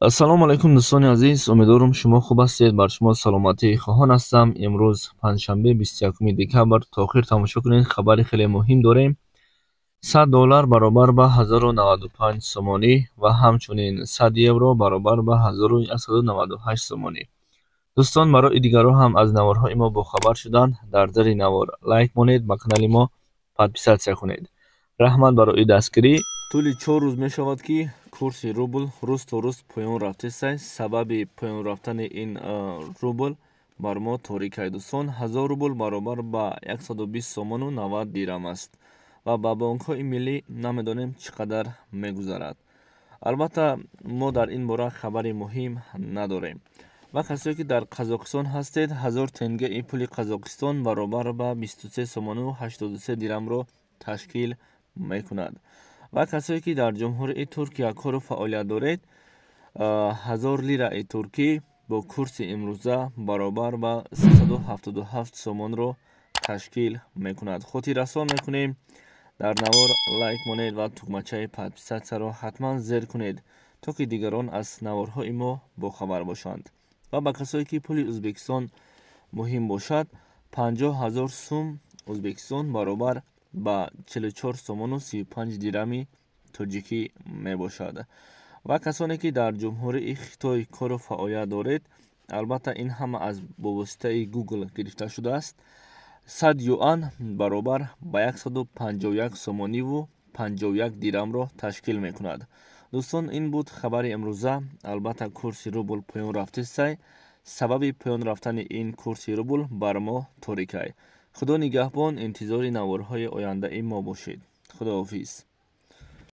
ассалому алайкум дӯстони азиз, умедворам шумо хуб ҳастед. Бар шумо саломатии хоҳон ҳастам. Имрӯз панҷшанбе 21 декабр. То охир тамошо кунед, хабари хеле муҳим дорем. $100 баробар ба 1095 сомонӣ ва ҳамчунин 100 евро баробар ба 1198 сомонӣ. дӯстон, барои дигарҳо ҳам аз наворҳои мо бохабар шудан, дар зери навор лайк монед, ба канали мо подписатсия кунед. раҳмат барои дастгирӣ. тӯли 4 рӯз мешавад ки курси рубл рӯз то рӯз поён рафтааст. Сабаби поён рафтани ин рубл бар мо торикай дӯстон. 1000 рубл баробар ба 120 сомону 90 дирам аст ва ба бонкҳои миллӣ намедонем чӣ қадар мегузарад. албатта мо дар ин бора хабари муҳим надорем. ва касое ки дар Қазоқистон ҳастед, 1000 тенгаи пули Қазоқистон баробар ба 23 сомону 83 дирамро ташкил мекунад. ва касое ки дар ҷумҳурии Туркия кору фаъолият доред, 1000 лираи туркӣ бо курси имрӯза баробар ба 377 сомонро ташкил мекунад. хотиррасон мекунем. дар навор лайк монед ва тугмачаи подписатсияро ҳатман зер кунед, то ки дигарон аз наворҳои мо бохабар бошанд. ва ба касое ки пули Ӯзбекистон муҳим бошад, 50 000 сум Ӯзбекистон баробар ба 44 сомону 35 дирами тоҷикӣ мебошад. ва касоне ки дар ҷумҳурии Хитой кору фаъолият доред, албатта ин ҳама аз бовоситаи Google гирифта шудааст. 100 юан баробар ба 151 сомониву 51 дирамро ташкил мекунад. дӯстон, ин буд хабари имрӯза. Албатта курси рубл поён рафтааст. сабаби поён рафтани ин курси рубл бар мо торикай. худо нигаҳбон. интизори наворҳои ояндаи мо бошед. худоҳофиз.